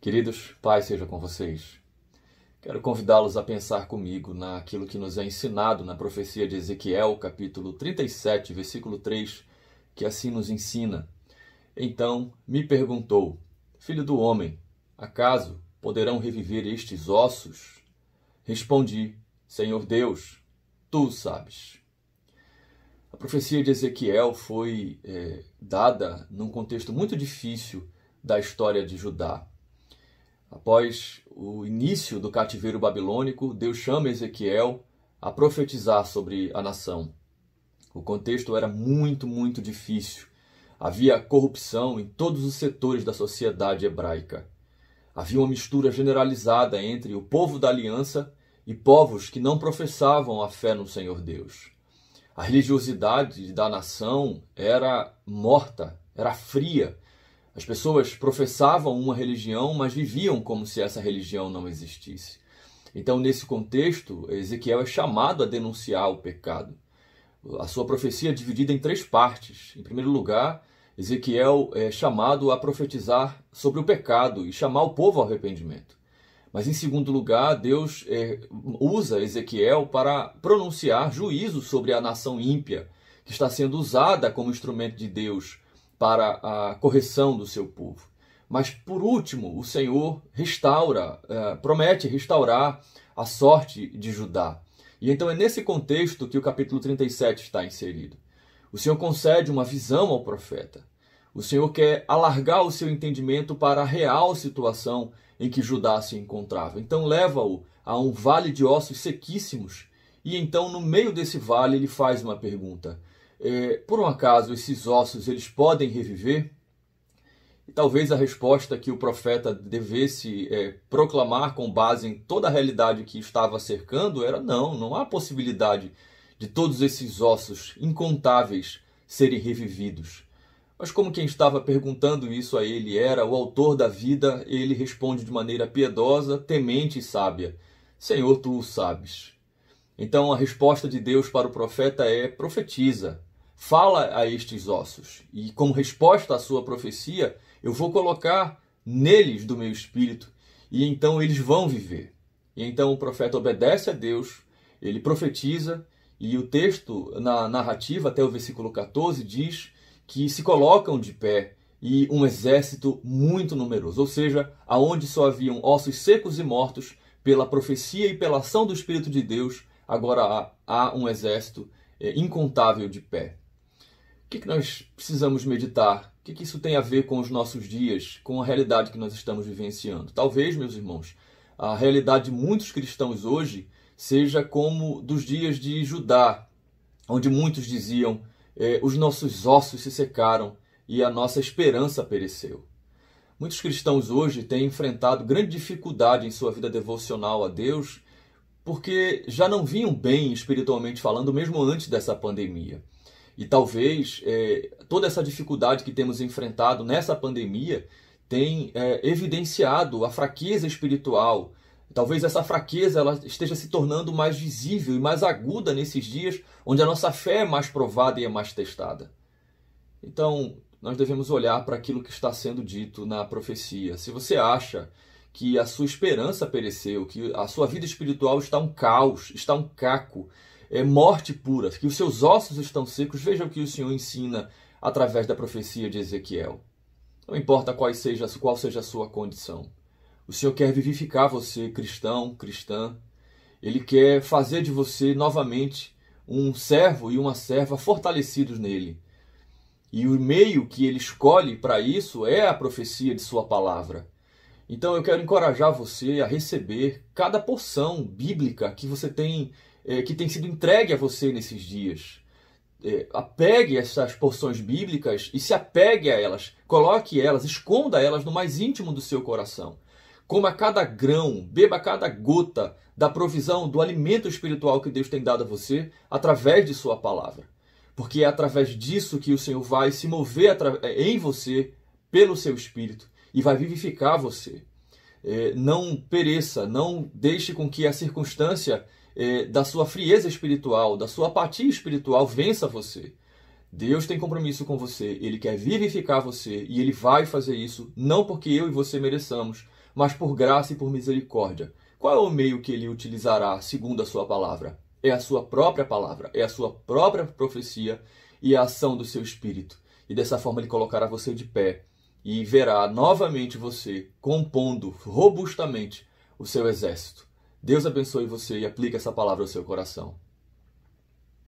Queridos, paz seja com vocês. Quero convidá-los a pensar comigo naquilo que nos é ensinado na profecia de Ezequiel, capítulo 37, versículo 3, que assim nos ensina. Então me perguntou, filho do homem, acaso poderão reviver estes ossos? Respondi, Senhor Deus, tu o sabes. A profecia de Ezequiel foi dada num contexto muito difícil da história de Judá. Após o início do cativeiro babilônico, Deus chama Ezequiel a profetizar sobre a nação. O contexto era muito difícil. Havia corrupção em todos os setores da sociedade hebraica. Havia uma mistura generalizada entre o povo da aliança e povos que não professavam a fé no Senhor Deus. A religiosidade da nação era morta, era fria. As pessoas professavam uma religião, mas viviam como se essa religião não existisse. Então, nesse contexto, Ezequiel é chamado a denunciar o pecado. A sua profecia é dividida em 3 partes. Em primeiro lugar, Ezequiel é chamado a profetizar sobre o pecado e chamar o povo ao arrependimento. Mas, em segundo lugar, Deus usa Ezequiel para pronunciar juízo sobre a nação ímpia, que está sendo usada como instrumento de Deus para a correção do seu povo. Mas, por último, o Senhor promete restaurar a sorte de Judá. E então é nesse contexto que o capítulo 37 está inserido. O Senhor concede uma visão ao profeta. O Senhor quer alargar o seu entendimento para a real situação em que Judá se encontrava. Então leva-o a um vale de ossos sequíssimos e então no meio desse vale ele faz uma pergunta. Por um acaso esses ossos eles podem reviver? E talvez a resposta que o profeta devesse proclamar com base em toda a realidade que estava cercando era não há possibilidade de todos esses ossos incontáveis serem revividos. Mas como quem estava perguntando isso a ele era o autor da vida, ele responde de maneira piedosa, temente e sábia, Senhor, tu o sabes. Então a resposta de Deus para o profeta é, profetiza, fala a estes ossos. E como resposta à sua profecia, eu vou colocar neles do meu espírito, e então eles vão viver. E então o profeta obedece a Deus, ele profetiza, e o texto, na narrativa, até o versículo 14, diz que se colocam de pé e um exército muito numeroso, ou seja, aonde só haviam ossos secos e mortos, pela profecia e pela ação do Espírito de Deus, agora há um exército incontável de pé. O que nós precisamos meditar? O que isso tem a ver com os nossos dias, com a realidade que nós estamos vivenciando? Talvez, meus irmãos, a realidade de muitos cristãos hoje seja como dos dias de Judá, onde muitos diziam os nossos ossos se secaram e a nossa esperança pereceu. Muitos cristãos hoje têm enfrentado grande dificuldade em sua vida devocional a Deus porque já não vinham bem espiritualmente falando, mesmo antes dessa pandemia. E talvez toda essa dificuldade que temos enfrentado nessa pandemia tem evidenciado a fraqueza espiritual. Talvez essa fraqueza ela esteja se tornando mais visível e mais aguda nesses dias, onde a nossa fé é mais provada e é mais testada. Então, nós devemos olhar para aquilo que está sendo dito na profecia. Se você acha que a sua esperança pereceu, que a sua vida espiritual está um caos, está um caco, é morte pura, que os seus ossos estão secos, veja o que o Senhor ensina através da profecia de Ezequiel. Não importa qual seja a sua condição. O Senhor quer vivificar você, cristão, cristã. Ele quer fazer de você novamente um servo e uma serva fortalecidos nele. E o meio que ele escolhe para isso é a profecia de sua palavra. Então eu quero encorajar você a receber cada porção bíblica que você tem, que tem sido entregue a você nesses dias. Apegue essas porções bíblicas e se apegue a elas. Coloque elas, esconda elas no mais íntimo do seu coração. Coma cada grão, beba cada gota da provisão, do alimento espiritual que Deus tem dado a você através de sua palavra. Porque é através disso que o Senhor vai se mover em você, pelo seu espírito, e vai vivificar você. Não pereça, não deixe com que a circunstância da sua frieza espiritual, da sua apatia espiritual vença você. Deus tem compromisso com você, Ele quer vivificar você e Ele vai fazer isso, não porque eu e você mereçamos, mas por graça e por misericórdia. Qual é o meio que ele utilizará segundo a sua palavra? É a sua própria palavra, é a sua própria profecia e a ação do seu espírito. E dessa forma ele colocará você de pé e verá novamente você compondo robustamente o seu exército. Deus abençoe você e aplique essa palavra ao seu coração.